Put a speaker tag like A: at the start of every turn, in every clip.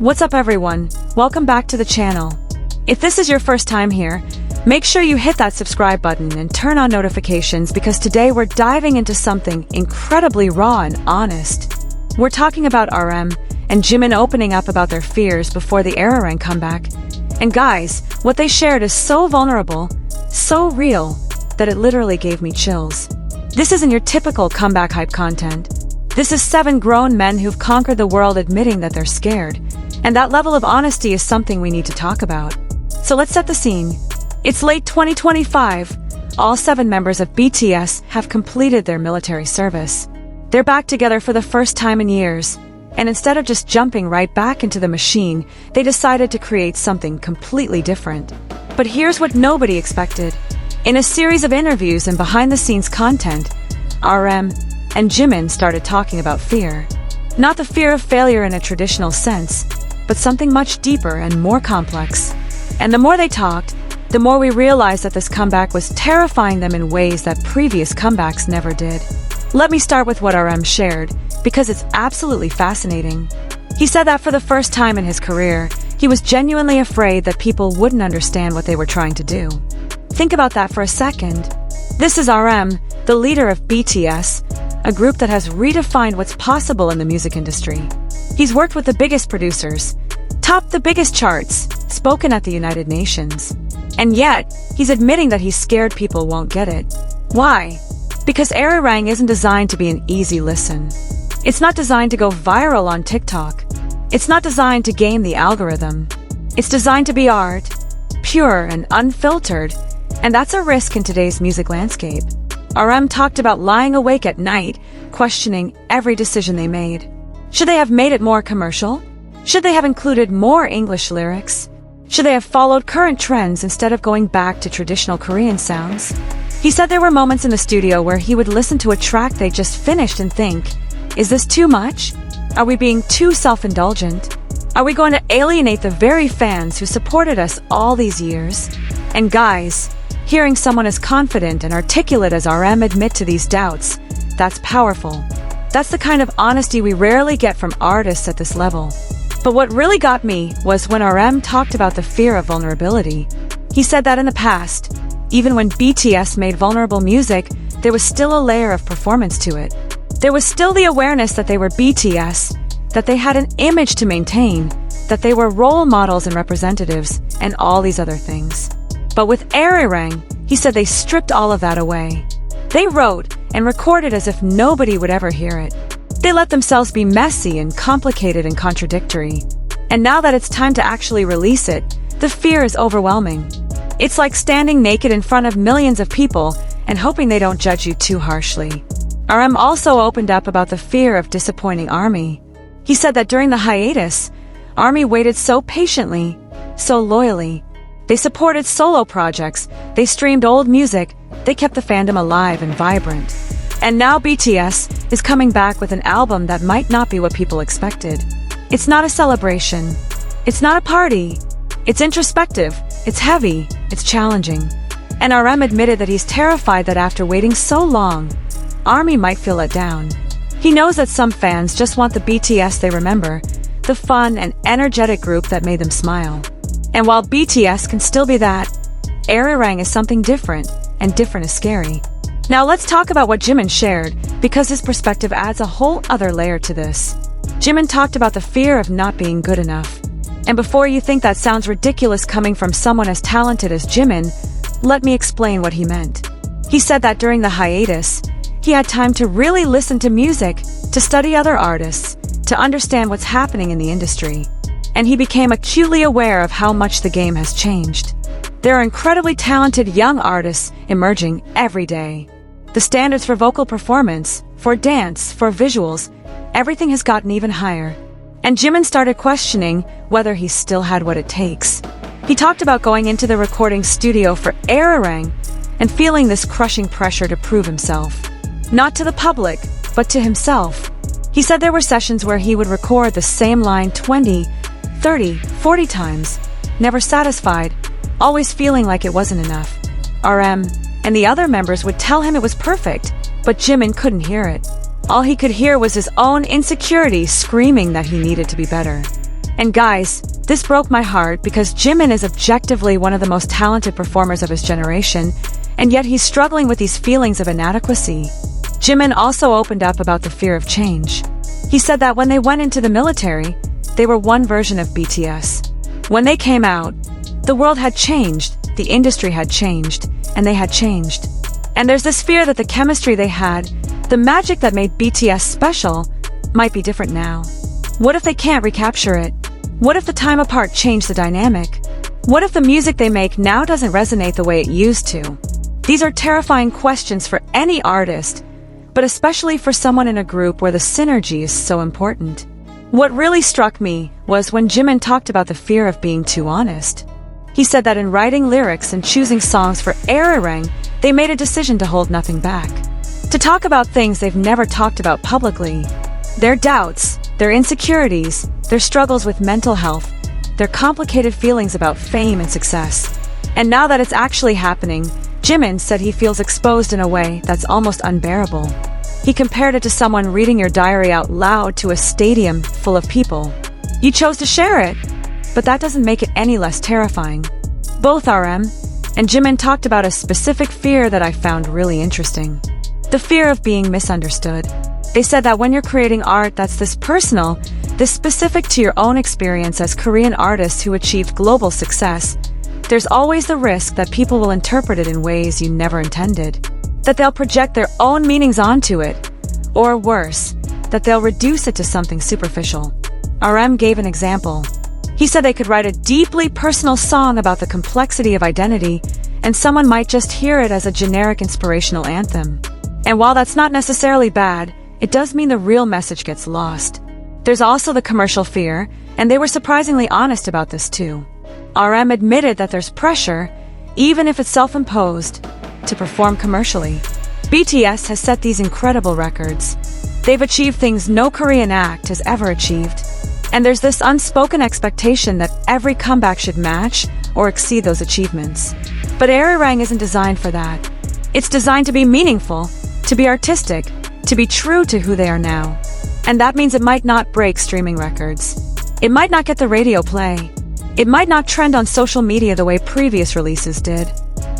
A: What's up everyone? Welcome back to the channel. If this is your first time here, make sure you hit that subscribe button and turn on notifications because today we're diving into something incredibly raw and honest. We're talking about RM and Jimin opening up about their fears before the ARIRANG comeback. And guys, what they shared is so vulnerable, so real, that it literally gave me chills. This isn't your typical comeback hype content. This is 7 grown men who've conquered the world admitting that they're scared. And that level of honesty is something we need to talk about. So let's set the scene. It's late 2025. All 7 members of BTS have completed their military service. They're back together for the first time in years. And instead of just jumping right back into the machine, they decided to create something completely different. But here's what nobody expected. In a series of interviews and behind-the-scenes content, RM and Jimin started talking about fear. Not the fear of failure in a traditional sense, but something much deeper and more complex. And the more they talked, the more we realized that this comeback was terrifying them in ways that previous comebacks never did. Let me start with what RM shared, because it's absolutely fascinating. He said that for the first time in his career, he was genuinely afraid that people wouldn't understand what they were trying to do. Think about that for a second. This is RM, the leader of BTS, a group that has redefined what's possible in the music industry. He's worked with the biggest producers, topped the biggest charts, spoken at the United Nations. And yet, he's admitting that he's scared people won't get it. Why? Because ARIRANG isn't designed to be an easy listen. It's not designed to go viral on TikTok. It's not designed to game the algorithm. It's designed to be art, pure and unfiltered, and that's a risk in today's music landscape. RM talked about lying awake at night, questioning every decision they made. Should they have made it more commercial? Should they have included more English lyrics? Should they have followed current trends instead of going back to traditional Korean sounds? He said there were moments in the studio where he would listen to a track they just finished and think, is this too much? Are we being too self-indulgent? Are we going to alienate the very fans who supported us all these years? And guys, hearing someone as confident and articulate as RM admit to these doubts, that's powerful. That's the kind of honesty we rarely get from artists at this level. But what really got me was when RM talked about the fear of vulnerability. He said that in the past, even when BTS made vulnerable music, there was still a layer of performance to it. There was still the awareness that they were BTS, that they had an image to maintain, that they were role models and representatives, and all these other things. But with ARIRANG, he said they stripped all of that away. They wrote and recorded as if nobody would ever hear it. They let themselves be messy and complicated and contradictory. And now that it's time to actually release it, the fear is overwhelming. It's like standing naked in front of millions of people and hoping they don't judge you too harshly. RM also opened up about the fear of disappointing ARMY. He said that during the hiatus, ARMY waited so patiently, so loyally. They supported solo projects, they streamed old music, they kept the fandom alive and vibrant. And now BTS is coming back with an album that might not be what people expected. It's not a celebration. It's not a party. It's introspective. It's heavy. It's challenging. And RM admitted that he's terrified that after waiting so long, ARMY might feel let down. He knows that some fans just want the BTS they remember, the fun and energetic group that made them smile. And while BTS can still be that, ARIRANG is something different, and different is scary. Now let's talk about what Jimin shared, because his perspective adds a whole other layer to this. Jimin talked about the fear of not being good enough. And before you think that sounds ridiculous coming from someone as talented as Jimin, let me explain what he meant. He said that during the hiatus, he had time to really listen to music, to study other artists, to understand what's happening in the industry. And he became acutely aware of how much the game has changed. There are incredibly talented young artists emerging every day. The standards for vocal performance, for dance, for visuals, everything has gotten even higher. And Jimin started questioning whether he still had what it takes. He talked about going into the recording studio for ARIRANG and feeling this crushing pressure to prove himself. Not to the public, but to himself. He said there were sessions where he would record the same line 20, 30, 40 times, never satisfied, always feeling like it wasn't enough. RM and the other members would tell him it was perfect, but Jimin couldn't hear it. All he could hear was his own insecurity screaming that he needed to be better. And guys, this broke my heart because Jimin is objectively one of the most talented performers of his generation, and yet he's struggling with these feelings of inadequacy. Jimin also opened up about the fear of change. He said that when they went into the military, they were one version of BTS. When they came out, the world had changed, the industry had changed, and they had changed. And there's this fear that the chemistry they had, the magic that made BTS special, might be different now. What if they can't recapture it? What if the time apart changed the dynamic? What if the music they make now doesn't resonate the way it used to? These are terrifying questions for any artist, but especially for someone in a group where the synergy is so important. What really struck me was when Jimin talked about the fear of being too honest. He said that in writing lyrics and choosing songs for ARIRANG, they made a decision to hold nothing back. To talk about things they've never talked about publicly. Their doubts, their insecurities, their struggles with mental health, their complicated feelings about fame and success. And now that it's actually happening, Jimin said he feels exposed in a way that's almost unbearable. He compared it to someone reading your diary out loud to a stadium full of people. You chose to share it, but that doesn't make it any less terrifying. Both RM and Jimin talked about a specific fear that I found really interesting. The fear of being misunderstood. They said that when you're creating art that's this personal, this specific to your own experience as Korean artists who achieved global success, there's always the risk that people will interpret it in ways you never intended. That they'll project their own meanings onto it. Or worse, that they'll reduce it to something superficial. RM gave an example. He said they could write a deeply personal song about the complexity of identity, and someone might just hear it as a generic inspirational anthem. And while that's not necessarily bad, it does mean the real message gets lost. There's also the commercial fear, and they were surprisingly honest about this too. RM admitted that there's pressure, even if it's self-imposed, to perform commercially. BTS has set these incredible records. They've achieved things no Korean act has ever achieved. And there's this unspoken expectation that every comeback should match or exceed those achievements. But ARIRANG isn't designed for that. It's designed to be meaningful, to be artistic, to be true to who they are now. And that means it might not break streaming records. It might not get the radio play. It might not trend on social media the way previous releases did.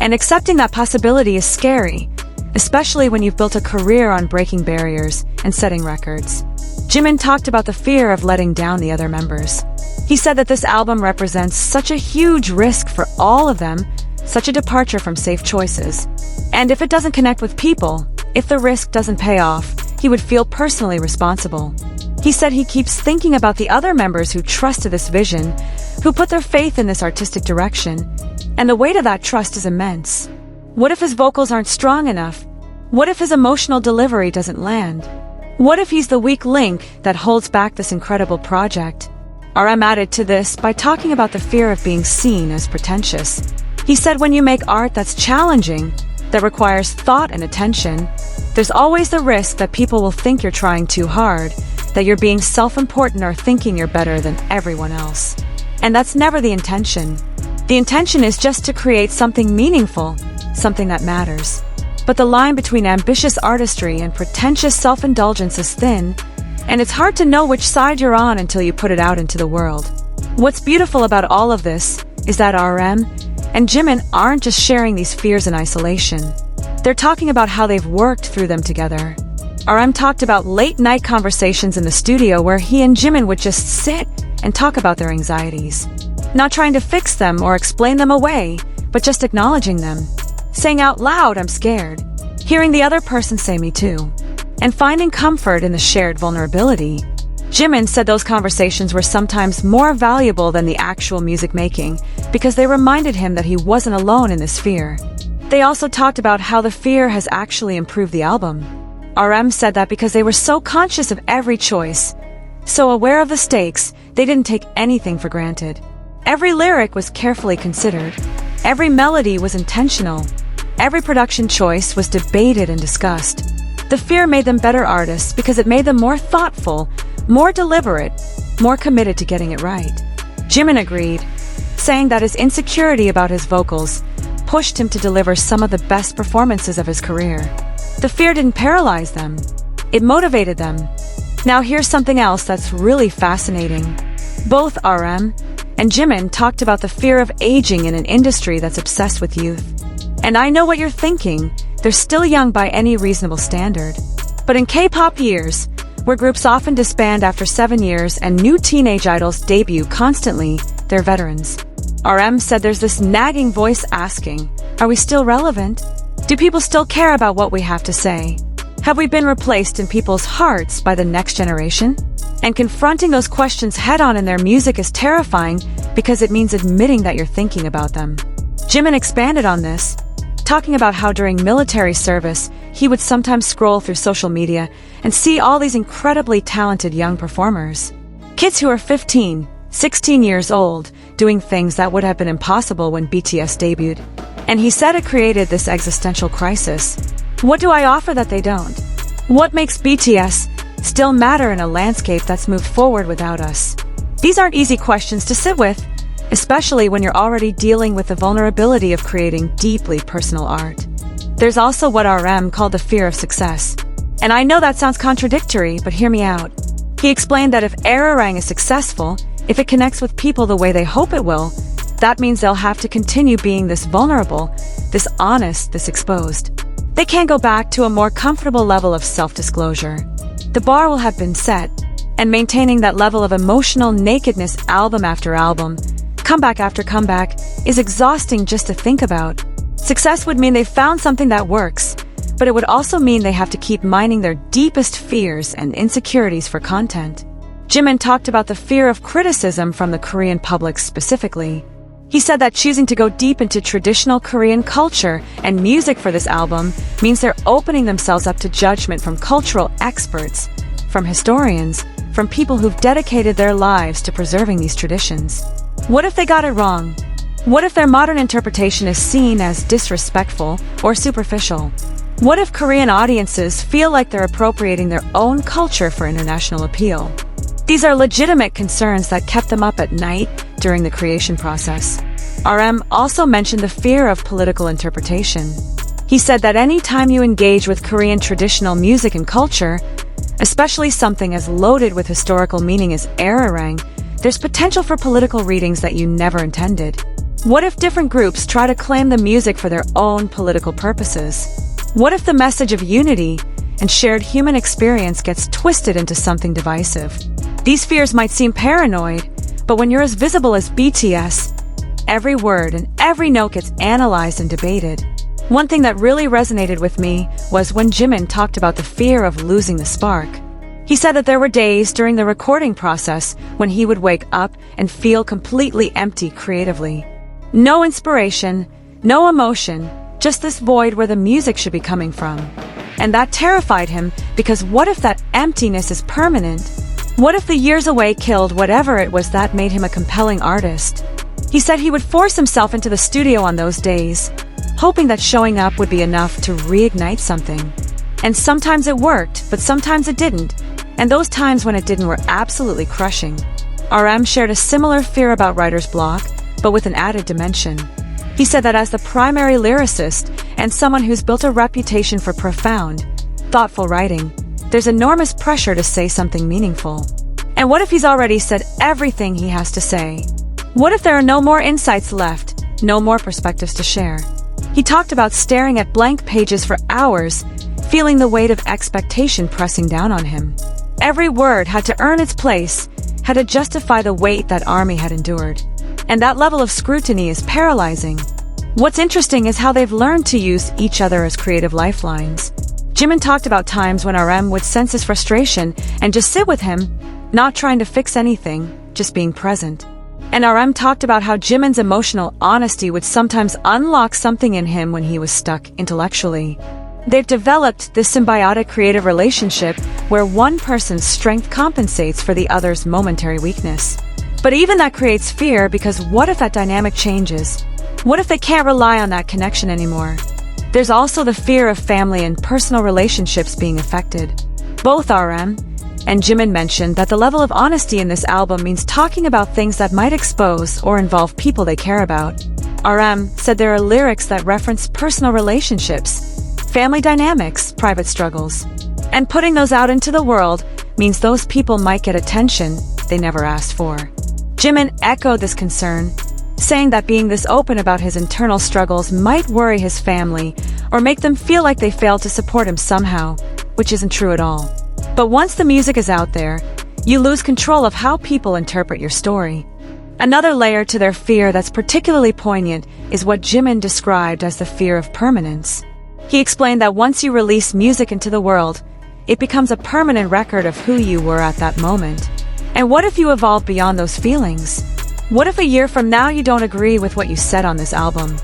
A: And accepting that possibility is scary, especially when you've built a career on breaking barriers and setting records. Jimin talked about the fear of letting down the other members. He said that this album represents such a huge risk for all of them, such a departure from safe choices. And if it doesn't connect with people, if the risk doesn't pay off, he would feel personally responsible. He said he keeps thinking about the other members who trusted this vision, who put their faith in this artistic direction, and the weight of that trust is immense. What if his vocals aren't strong enough? What if his emotional delivery doesn't land? What if he's the weak link that holds back this incredible project? RM added to this by talking about the fear of being seen as pretentious. He said when you make art that's challenging, that requires thought and attention, there's always the risk that people will think you're trying too hard, that you're being self-important or thinking you're better than everyone else. And that's never the intention. The intention is just to create something meaningful, something that matters. But the line between ambitious artistry and pretentious self-indulgence is thin, and it's hard to know which side you're on until you put it out into the world. What's beautiful about all of this is that RM and Jimin aren't just sharing these fears in isolation. They're talking about how they've worked through them together. RM talked about late-night conversations in the studio where he and Jimin would just sit and talk about their anxieties. Not trying to fix them or explain them away, but just acknowledging them. Saying out loud, "I'm scared." Hearing the other person say, "Me too." And finding comfort in the shared vulnerability. Jimin said those conversations were sometimes more valuable than the actual music making because they reminded him that he wasn't alone in this fear. They also talked about how the fear has actually improved the album. RM said that because they were so conscious of every choice, so aware of the stakes, they didn't take anything for granted. Every lyric was carefully considered. Every melody was intentional. Every production choice was debated and discussed. The fear made them better artists because it made them more thoughtful, more deliberate, more committed to getting it right. Jimin agreed, saying that his insecurity about his vocals pushed him to deliver some of the best performances of his career. The fear didn't paralyze them. It motivated them. Now here's something else that's really fascinating. Both RM and Jimin talked about the fear of aging in an industry that's obsessed with youth. And I know what you're thinking, they're still young by any reasonable standard. But in K-pop years, where groups often disband after 7 years and new teenage idols debut constantly, they're veterans. RM said there's this nagging voice asking, are we still relevant? Do people still care about what we have to say? Have we been replaced in people's hearts by the next generation? And confronting those questions head-on in their music is terrifying because it means admitting that you're thinking about them. Jimin expanded on this, talking about how during military service, he would sometimes scroll through social media and see all these incredibly talented young performers. Kids who are 15, 16 years old, doing things that would have been impossible when BTS debuted. And he said it created this existential crisis. What do I offer that they don't? What makes BTS still matter in a landscape that's moved forward without us? These aren't easy questions to sit with, especially when you're already dealing with the vulnerability of creating deeply personal art. There's also what RM called the fear of success. And I know that sounds contradictory, but hear me out. He explained that if ARIRANG is successful, if it connects with people the way they hope it will, that means they'll have to continue being this vulnerable, this honest, this exposed. They can't go back to a more comfortable level of self-disclosure. The bar will have been set, and maintaining that level of emotional nakedness album after album, comeback after comeback, is exhausting just to think about. Success would mean they found something that works, but it would also mean they have to keep mining their deepest fears and insecurities for content. Jimin talked about the fear of criticism from the Korean public specifically. He said that choosing to go deep into traditional Korean culture and music for this album means they're opening themselves up to judgment from cultural experts, from historians, from people who've dedicated their lives to preserving these traditions. What if they got it wrong? What if their modern interpretation is seen as disrespectful or superficial? What if Korean audiences feel like they're appropriating their own culture for international appeal? These are legitimate concerns that kept them up at night during the creation process. RM also mentioned the fear of political interpretation. He said that any time you engage with Korean traditional music and culture, especially something as loaded with historical meaning as ARIRANG, there's potential for political readings that you never intended. What if different groups try to claim the music for their own political purposes? What if the message of unity and shared human experience gets twisted into something divisive? These fears might seem paranoid, but when you're as visible as BTS, every word and every note gets analyzed and debated. One thing that really resonated with me was when Jimin talked about the fear of losing the spark. He said that there were days during the recording process when he would wake up and feel completely empty creatively. No inspiration, no emotion, just this void where the music should be coming from. And that terrified him because what if that emptiness is permanent? What if the years away killed whatever it was that made him a compelling artist? He said he would force himself into the studio on those days, hoping that showing up would be enough to reignite something. And sometimes it worked, but sometimes it didn't. And those times when it didn't were absolutely crushing. RM shared a similar fear about writer's block, but with an added dimension. He said that as the primary lyricist and someone who's built a reputation for profound, thoughtful writing, there's enormous pressure to say something meaningful. And what if he's already said everything he has to say? What if there are no more insights left, no more perspectives to share? He talked about staring at blank pages for hours, feeling the weight of expectation pressing down on him. Every word had to earn its place, had to justify the weight that army had endured. And that level of scrutiny is paralyzing. What's interesting is how they've learned to use each other as creative lifelines. Jimin talked about times when RM would sense his frustration and just sit with him, not trying to fix anything, just being present. And RM talked about how Jimin's emotional honesty would sometimes unlock something in him when he was stuck intellectually. They've developed this symbiotic creative relationship where one person's strength compensates for the other's momentary weakness. But even that creates fear because what if that dynamic changes? What if they can't rely on that connection anymore? There's also the fear of family and personal relationships being affected. Both RM and Jimin mentioned that the level of honesty in this album means talking about things that might expose or involve people they care about. RM said there are lyrics that reference personal relationships, family dynamics, private struggles. And putting those out into the world means those people might get attention they never asked for. Jimin echoed this concern, saying that being this open about his internal struggles might worry his family or make them feel like they failed to support him somehow, which isn't true at all. But once the music is out there, you lose control of how people interpret your story. Another layer to their fear that's particularly poignant is what Jimin described as the fear of permanence. He explained that once you release music into the world, it becomes a permanent record of who you were at that moment. And what if you evolve beyond those feelings? What if a year from now you don't agree with what you said on this album?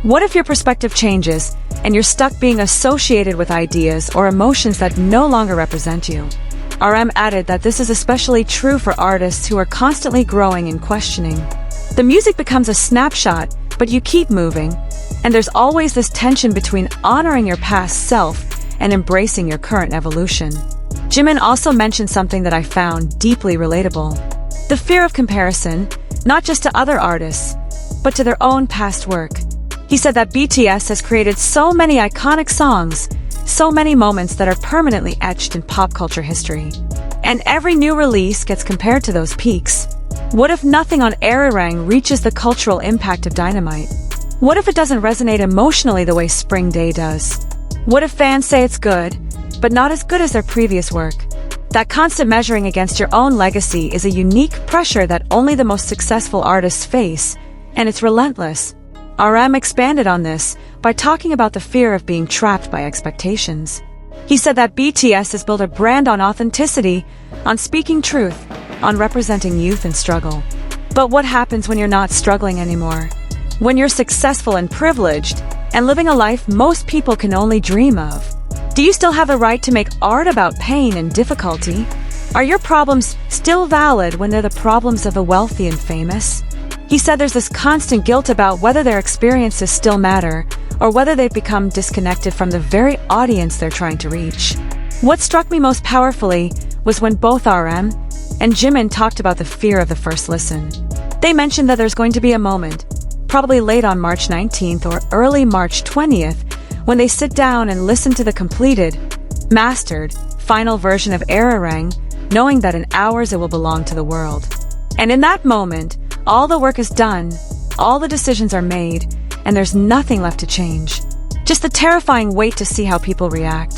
A: What if your perspective changes and you're stuck being associated with ideas or emotions that no longer represent you? RM added that this is especially true for artists who are constantly growing and questioning. The music becomes a snapshot, but you keep moving, and there's always this tension between honoring your past self and embracing your current evolution. Jimin also mentioned something that I found deeply relatable. The fear of comparison, not just to other artists, but to their own past work. He said that BTS has created so many iconic songs, so many moments that are permanently etched in pop culture history. And every new release gets compared to those peaks. What if nothing on ARIRANG reaches the cultural impact of Dynamite? What if it doesn't resonate emotionally the way Spring Day does? What if fans say it's good, but not as good as their previous work? That constant measuring against your own legacy is a unique pressure that only the most successful artists face, and it's relentless. RM expanded on this by talking about the fear of being trapped by expectations. He said that BTS has built a brand on authenticity, on speaking truth, on representing youth and struggle. But what happens when you're not struggling anymore? When you're successful and privileged, and living a life most people can only dream of? Do you still have the right to make art about pain and difficulty? Are your problems still valid when they're the problems of the wealthy and famous? He said there's this constant guilt about whether their experiences still matter, or whether they've become disconnected from the very audience they're trying to reach. What struck me most powerfully was when both RM and Jimin talked about the fear of the first listen. They mentioned that there's going to be a moment, probably late on March 19th or early March 20th, when they sit down and listen to the completed, mastered, final version of ARIRANG, knowing that in hours it will belong to the world. And in that moment, all the work is done, all the decisions are made, and there's nothing left to change. Just the terrifying wait to see how people react.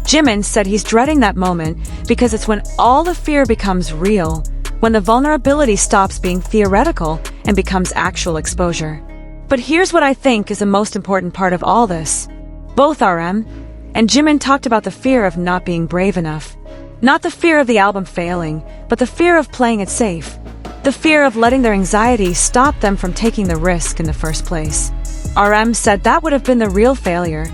A: Jimin said he's dreading that moment because it's when all the fear becomes real, when the vulnerability stops being theoretical and becomes actual exposure. But here's what I think is the most important part of all this. Both RM and Jimin talked about the fear of not being brave enough. Not the fear of the album failing, but the fear of playing it safe. The fear of letting their anxiety stop them from taking the risk in the first place. RM said that would have been the real failure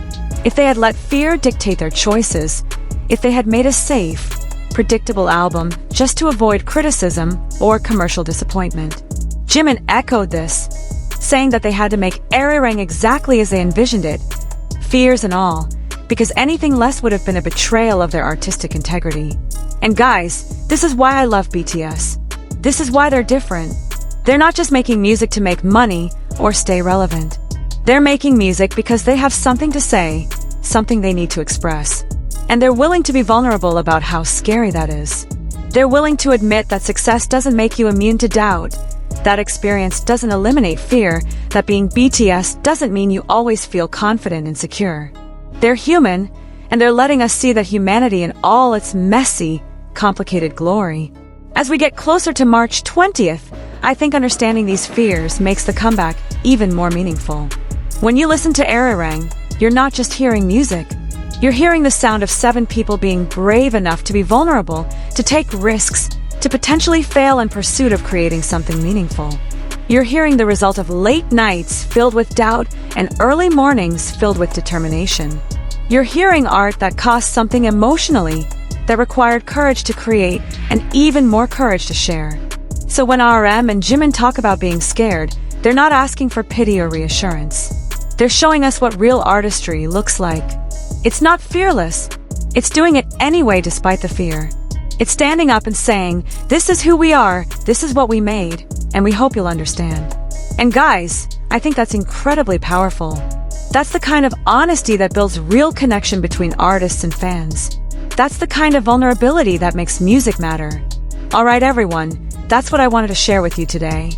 A: if they had let fear dictate their choices, if they had made a safe, predictable album just to avoid criticism or commercial disappointment. Jimin echoed this, saying that they had to make ARIRANG exactly as they envisioned it, fears and all, because anything less would have been a betrayal of their artistic integrity. And guys, this is why I love BTS. This is why they're different. They're not just making music to make money or stay relevant. They're making music because they have something to say, something they need to express. And they're willing to be vulnerable about how scary that is. They're willing to admit that success doesn't make you immune to doubt. That experience doesn't eliminate fear, that being BTS doesn't mean you always feel confident and secure. They're human, and they're letting us see that humanity in all its messy, complicated glory. As we get closer to March 20th, I think understanding these fears makes the comeback even more meaningful. When you listen to ARIRANG, you're not just hearing music. You're hearing the sound of 7 people being brave enough to be vulnerable, to take risks, to potentially fail in pursuit of creating something meaningful. You're hearing the result of late nights filled with doubt and early mornings filled with determination. You're hearing art that cost something emotionally, that required courage to create and even more courage to share. So when RM and Jimin talk about being scared, they're not asking for pity or reassurance. They're showing us what real artistry looks like. It's not fearless. It's doing it anyway despite the fear. It's standing up and saying, this is who we are, this is what we made, and we hope you'll understand. And guys, I think that's incredibly powerful. That's the kind of honesty that builds real connection between artists and fans. That's the kind of vulnerability that makes music matter. Alright everyone, That's what I wanted to share with you today.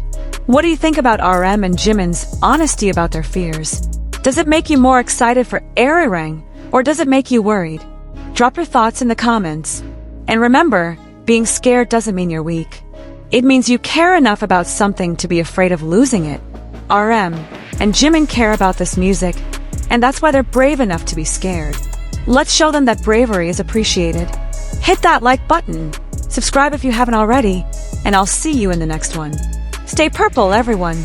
A: What do you think about RM and Jimin's honesty about their fears? Does it make you more excited for ARIRANG, or does it make you worried? Drop your thoughts in the comments. And remember, being scared doesn't mean you're weak. It means you care enough about something to be afraid of losing it. RM and Jimin care about this music, and that's why they're brave enough to be scared. Let's show them that bravery is appreciated. Hit that like button, subscribe if you haven't already, and I'll see you in the next one. Stay purple, everyone.